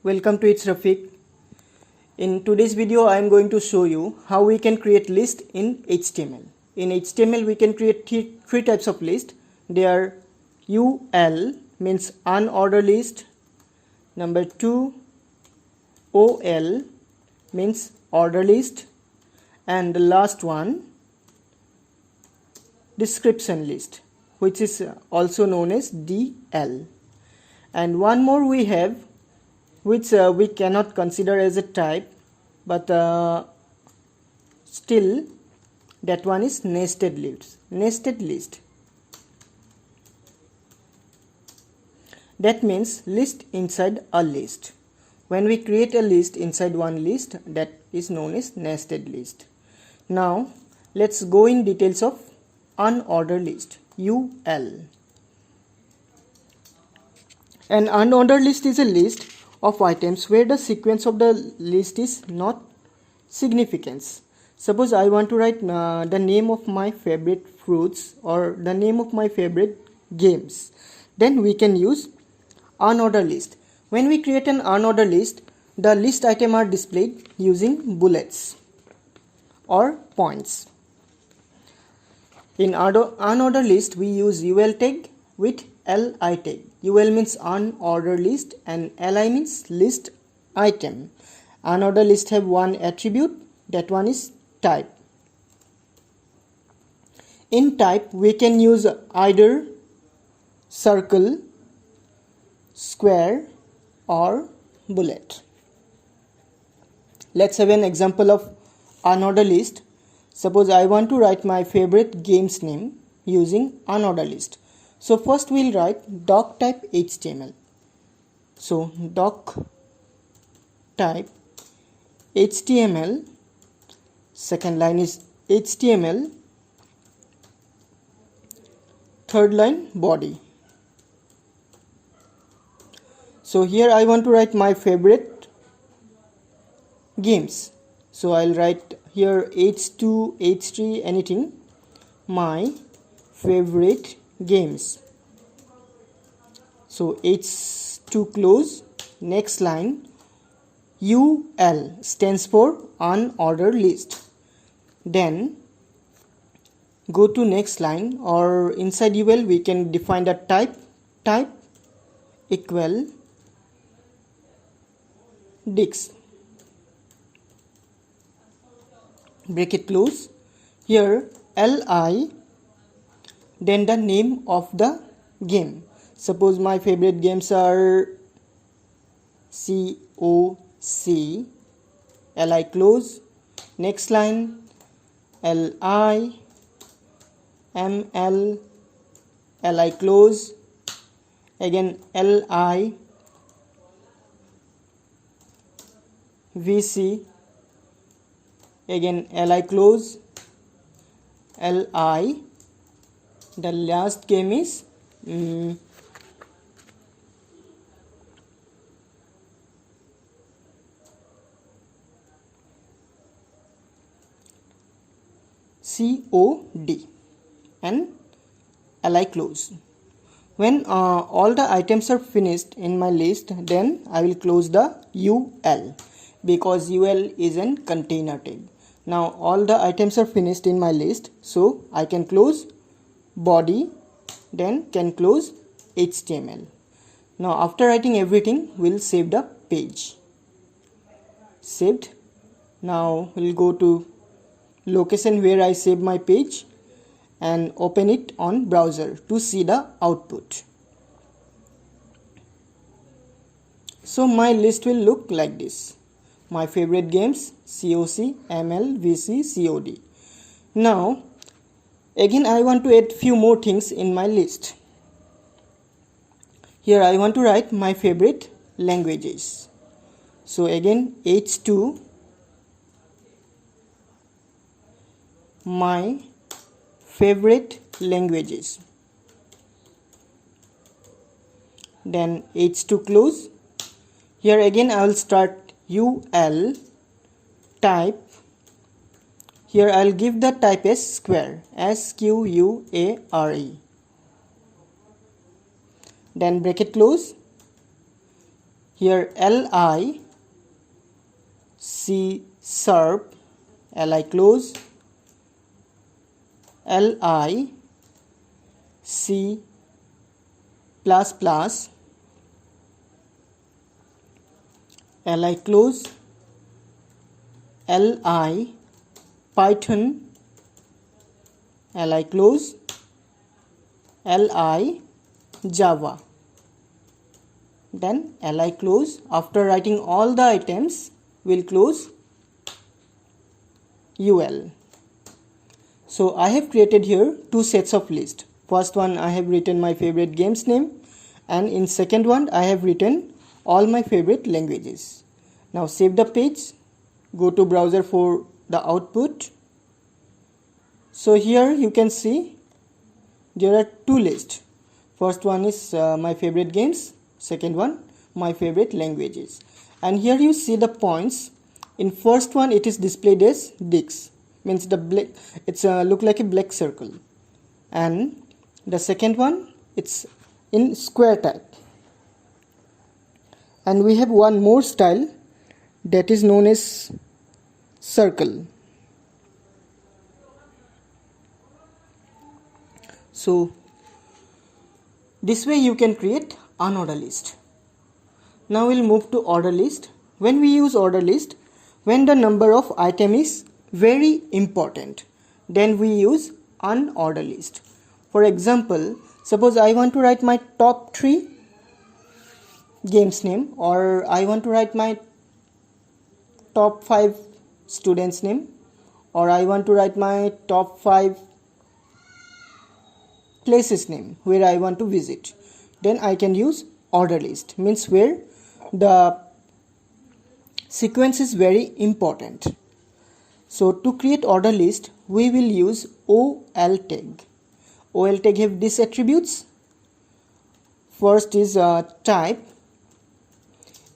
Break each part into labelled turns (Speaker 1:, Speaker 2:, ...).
Speaker 1: Welcome to It's Rafiq. In today's video I am going to show you how we can create list in HTML. In HTML we can create three types of list. They are UL means unordered list. Number 2 OL means order list, and the last one description list, which is also known as DL. And one more we have, which we cannot consider as a type, but still that one is nested list. That means list inside a list. When we create a list inside one list, that is known as nested list. Now let's go in details of unordered list, UL. An unordered list is a list of items where the sequence of the list is not significant. Suppose I want to write the name of my favorite fruits or the name of my favorite games. Then we can use unordered list. When we create an unordered list, the list item are displayed using bullets or points. In unordered list, we use UL tag with LI tag. UL means unordered list and LI means list item. Unordered list have one attribute, that one is type. In type, we can use either circle, square or bullet. Let's have an example of unordered list. Suppose I want to write my favorite game's name using unordered list. So first we'll write doc type HTML. So doc type HTML, second line is HTML, third line body. So here I want to write my favorite games. So I'll write here H2, H3, anything, my favorite games. So H2 close, next line, UL stands for unordered list. Then go to next line, or inside UL we can define the type equal dix, bracket close, here LI, then the name of the game. Suppose my favorite games are COC, LI close, next line LI, ML, LI close, again LI, VC, again LI close, LI, the last game is COD and LI close. When all the items are finished in my list, then I will close the UL, because UL is a container tag. Now all the items are finished in my list, so I can close body, then can close HTML. Now after writing everything, we'll save the page. Saved. Now we'll go to location where I save my page and open it on browser to see the output. So my list will look like this. My favorite games, COC, ML, VC, COD. Now again I want to add few more things in my list. Here I want to write my favorite languages. So again H2, my favorite languages, then H2 close. Here again I will start UL type. Here I'll give the type as square, SQUARE. Then bracket close. Here LI C SERP, LI close, LI C plus plus, LI close, LI Python, LI close, LI Java. Then LI close. After writing all the items, we'll close UL. So I have created here two sets of list. First one I have written my favorite games name, and in second one I have written all my favorite languages. Now save the page, go to browser for the output. So here you can see there are two lists. First one is my favorite games, second one my favorite languages. And here you see the points. In first one it is displayed as dix, means the black, it's look like a black circle, and the second one it's in square type. And we have one more style that is known as circle. So this way you can create an order list. Now we'll move to order list. When we use order list, when the number of item is very important, then we use an order list. For example, suppose I want to write my top 3 games name, or I want to write my top 5 students name, or I want to write my top 5 places name where I want to visit. Then I can use order list, means where the sequence is very important. So to create order list, we will use OL tag. OL tag have these attributes. First is type.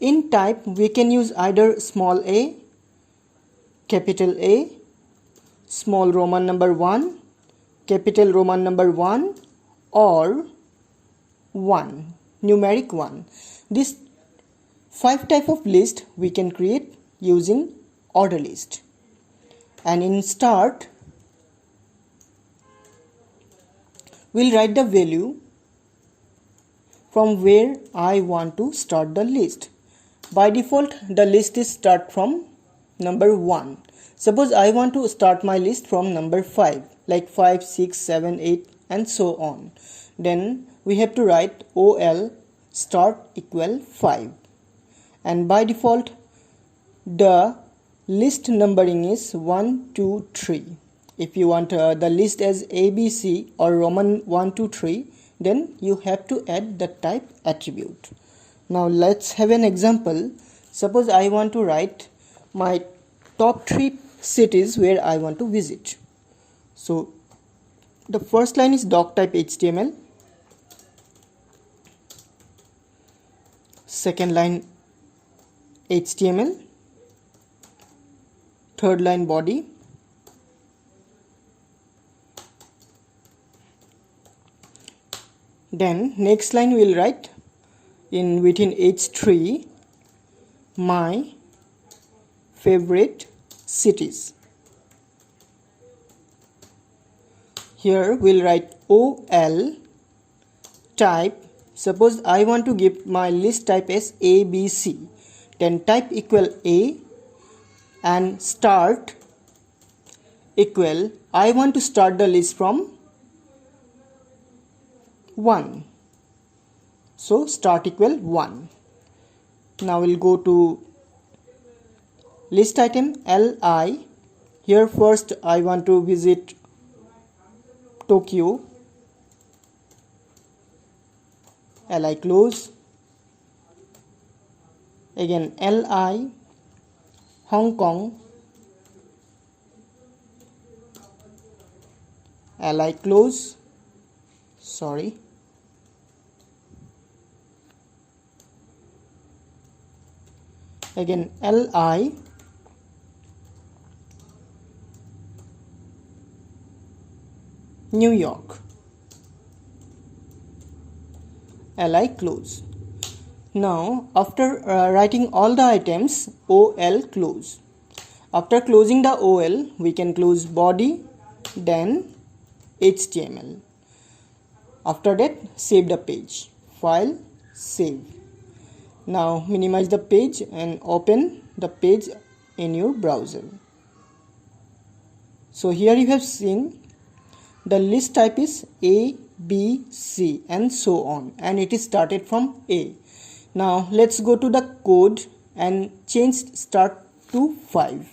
Speaker 1: In type we can use either small a, capital A, small Roman number 1, capital Roman number 1, or 1, numeric 1. This 5 type of list we can create using order list. And in start we'll write the value from where I want to start the list. By default the list is start from number 1. Suppose I want to start my list from number 5, like 5, 6, 7, 8 and so on. Then we have to write OL start equal 5. And by default the list numbering is 1, 2, 3. If you want the list as ABC or Roman 1, 2, 3, then you have to add the type attribute. Now let's have an example. Suppose I want to write my top 3 cities where I want to visit. So the first line is doc type HTML, second line HTML, third line body, then next line we will write in within H3 my favorite cities. Here we'll write OL type. Suppose I want to give my list type as ABC, then type equal A, and start equal, I want to start the list from 1, so start equal 1. Now we'll go to list item LI. Here first I want to visit Tokyo, LI close, again LI Hong Kong, LI close, sorry, again LI New York, LI close. Now after writing all the items, OL close. After closing the OL, we can close body, then HTML. After that, save the page. File, save. Now minimize the page and open the page in your browser. So here you have seen the list type is A, B, C and so on, and it is started from A. Now let's go to the code and change start to 5,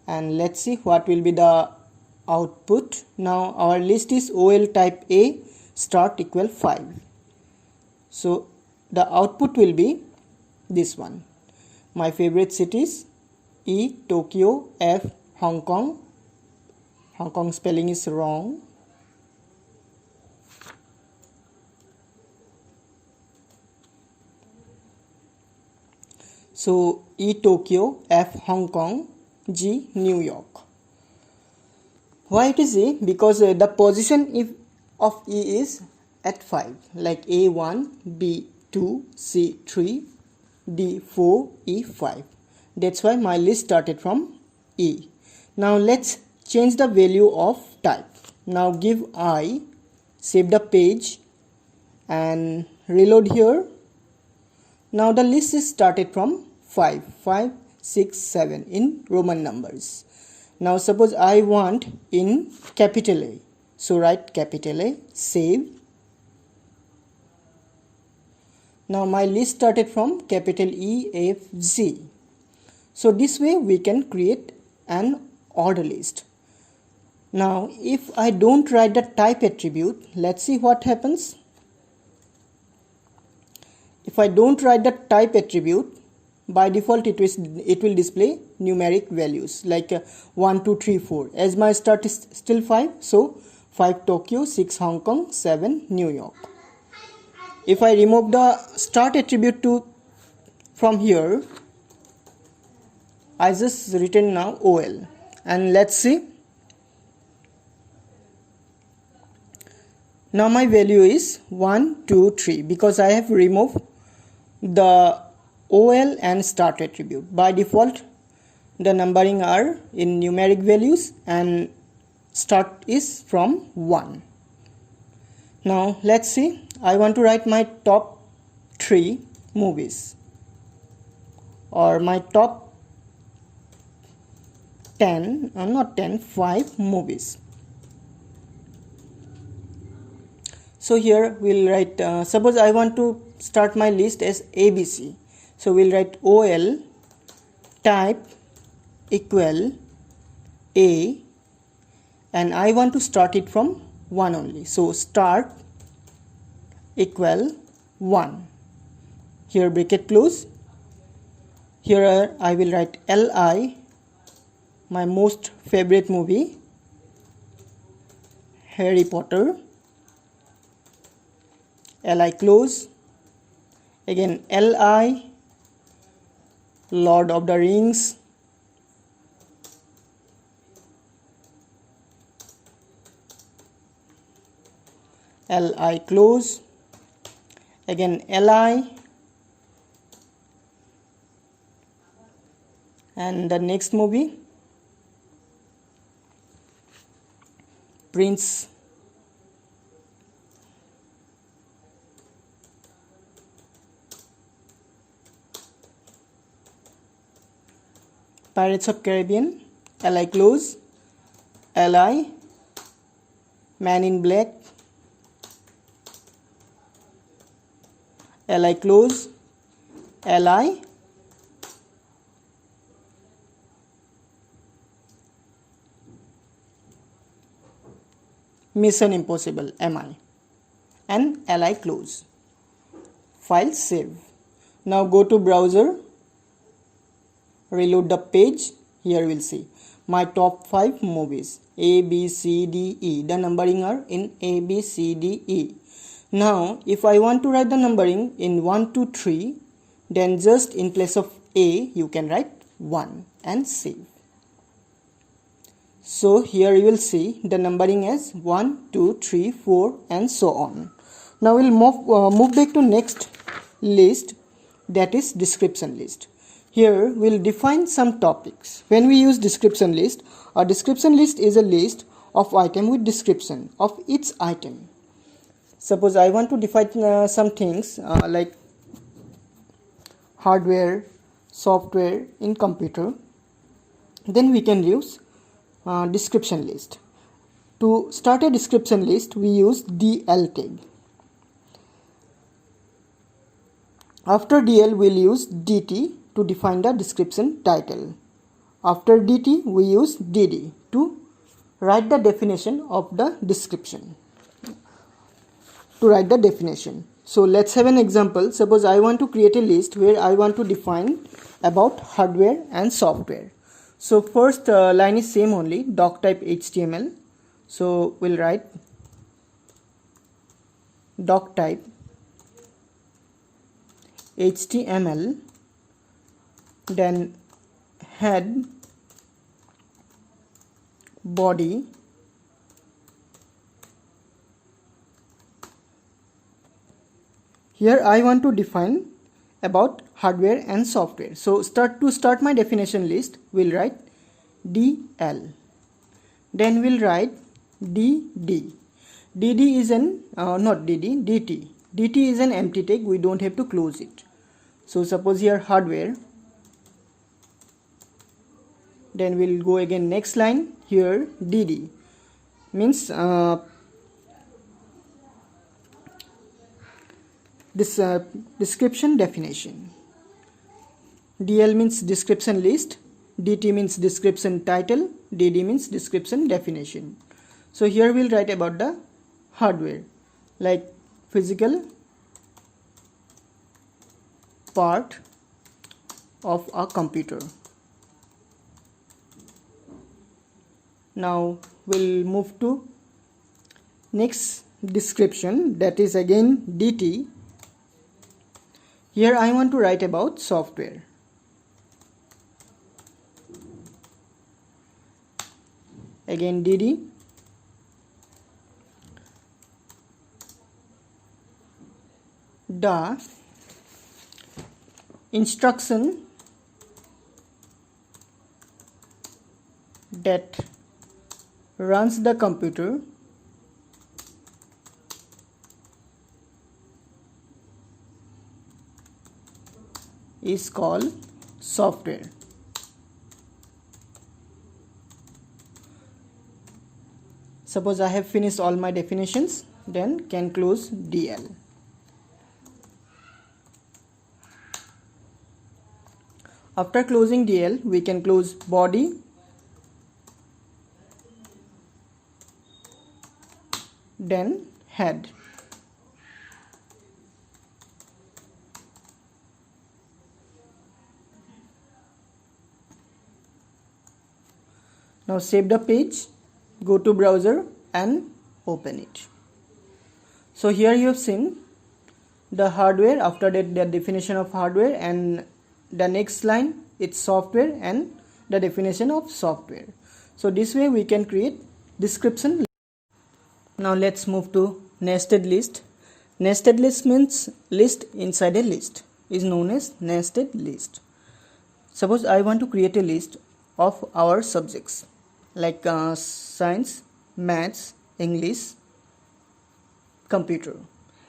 Speaker 1: and let's see what will be the output. Now our list is OL type A, start equal 5. So the output will be this one. My favorite cities: E, Tokyo; F, Hong Kong. Hong Kong spelling is wrong. So E, Tokyo; F, Hong Kong; G, New York. Why it is E? Because the position of E is at 5, like A1, B2, C3, D4, E5. That's why my list started from E. Now let's change the value of type. Now give I, save the page and reload here. Now the list is started from 5, 5, 6, 7 in Roman numbers. Now suppose I want in capital A. So write capital A, save. Now my list started from capital E, F, Z. So this way we can create an order list. Now if I don't write the type attribute, let's see what happens. If I don't write the type attribute, by default it will display numeric values like 1, 2, 3, 4. As my start is still 5, so 5 Tokyo, 6 Hong Kong, 7 New York. If I remove the start attribute from here, I just written now OL, and let's see. Now my value is 1, 2, 3 because I have removed the OL and start attribute. By default the numbering are in numeric values and start is from 1. Now let's see. I want to write my top 3 movies or my top 10, not 10, 5 movies. So here we'll write, suppose I want to start my list as ABC. So we'll write OL type equal A, and I want to start it from 1 only. So start equal 1. Here bracket close. Here I will write LI, my most favorite movie, Harry Potter. LI close. Again LI, Lord of the Rings. LI close. Again LI, and the next movie Prince. Pirates of Caribbean. LI close. LI, Man in Black. LI close. LI, Mission Impossible MI, and LI close. File save. Now go to browser, reload the page. Here we'll see my top 5 movies, A, B, C, D, E. The numbering are in A, B, C, D, E. Now if I want to write the numbering in 1, 2, 3, then just in place of A you can write 1 and save. So here you will see the numbering as 1, 2, 3, 4 and so on. Now we'll move back to next list, that is description list. Here we'll define some topics. When we use description list, a description list is a list of item with description of each item. Suppose I want to define some things like hardware, software in computer, then we can use description list. To start a description list, we use DL tag. After DL, we'll use DT to define the description title. After DT, we use DD to write the definition of the description. So let's have an example. Suppose I want to create a list where I want to define about hardware and software. So first line is same only, doc type HTML. So we'll write doc type HTML, then head, body, here I want to define about hardware and software. So to start my definition list, we'll write DL, then we'll write DD. DD is an not DD, DT. DT is an empty tag, we don't have to close it. So suppose here hardware, then we'll go again next line, here DD means this description definition. DL means description list, DT means description title, DD means description definition. So here we'll write about the hardware, like physical part of a computer. Now we'll move to next description, that is again DT. Here I want to write about software. Again DD. The instruction that runs the computer is called software. Suppose I have finished all my definitions, then can close DL. After closing DL, we can close body, then head. Now save the page, go to browser and open it. So here you have seen the hardware, after that the definition of hardware, and the next line it's software and the definition of software. So this way we can create description. Now let's move to nested list. Nested list means list inside a list, is known as nested list. Suppose I want to create a list of our subjects like science, maths, English, computer.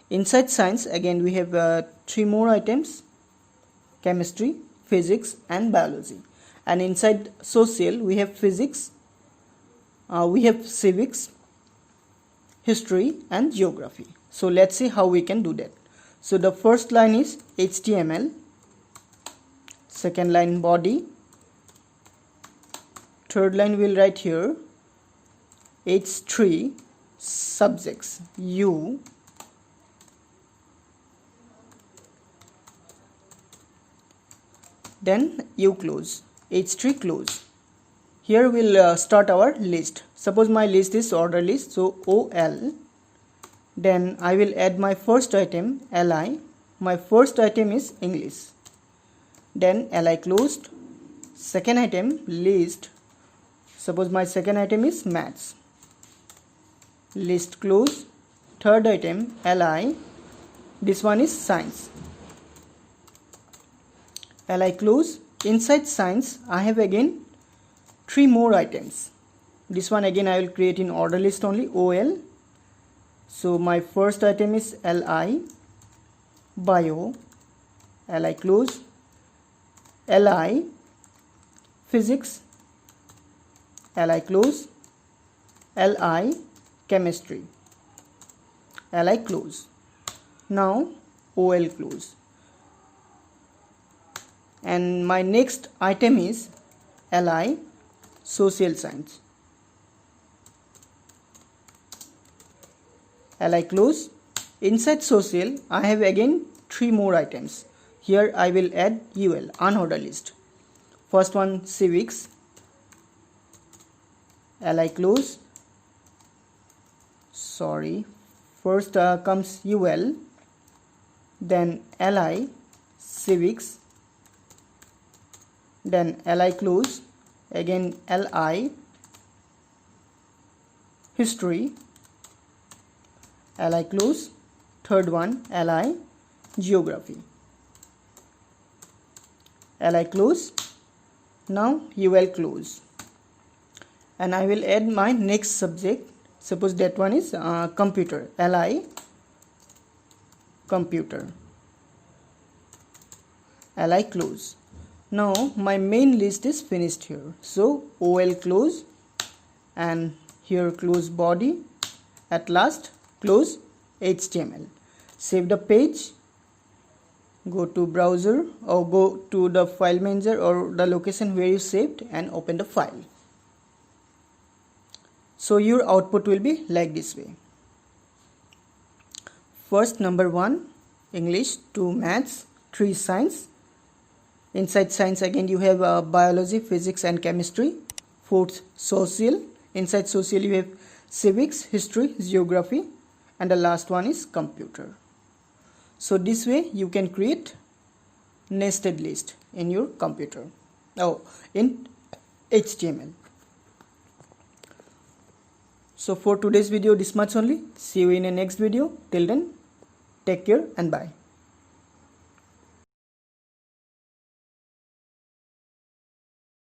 Speaker 1: Inside science again we have 3 more items: chemistry, physics and biology. And inside social we have physics, we have civics, history and geography. So let's see how we can do that. So the first line is HTML, second line body, third line we'll write here H3 subjects U, then U close, H3 close. Here we'll start our list. Suppose my list is order list, so OL. Then I will add my first item LI. My first item is English. Then LI closed. Second item list. Suppose my second item is maths. List close. Third item LI. This one is science. li close. Inside science I have again 3 more items. This one again I will create in order list only, OL. So my first item is li bio, li close, li physics, li close, li chemistry, li close. Now OL close. And my next item is li social science, li close. Inside social I have again 3 more items. Here I will add UL, unordered list. First one civics, li close. First comes UL, then li civics, then li close, again li history, li close. Third one li geography, li close. Now UL close. And I will add my next subject. Suppose that one is computer, li computer, li close. Now my main list is finished here. So OL close, and here close body, at last close HTML. Save the page, go to browser or go to the file manager or the location where you saved and open the file. So your output will be like this way. First number 1 English, 2 maths, 3 science. Inside science again you have biology, physics and chemistry. Fourth social. Inside social you have civics, history, geography, and the last one is computer. So this way you can create nested list in your computer, in HTML. So for today's video this much only. See you in the next video. Till then, take care and bye.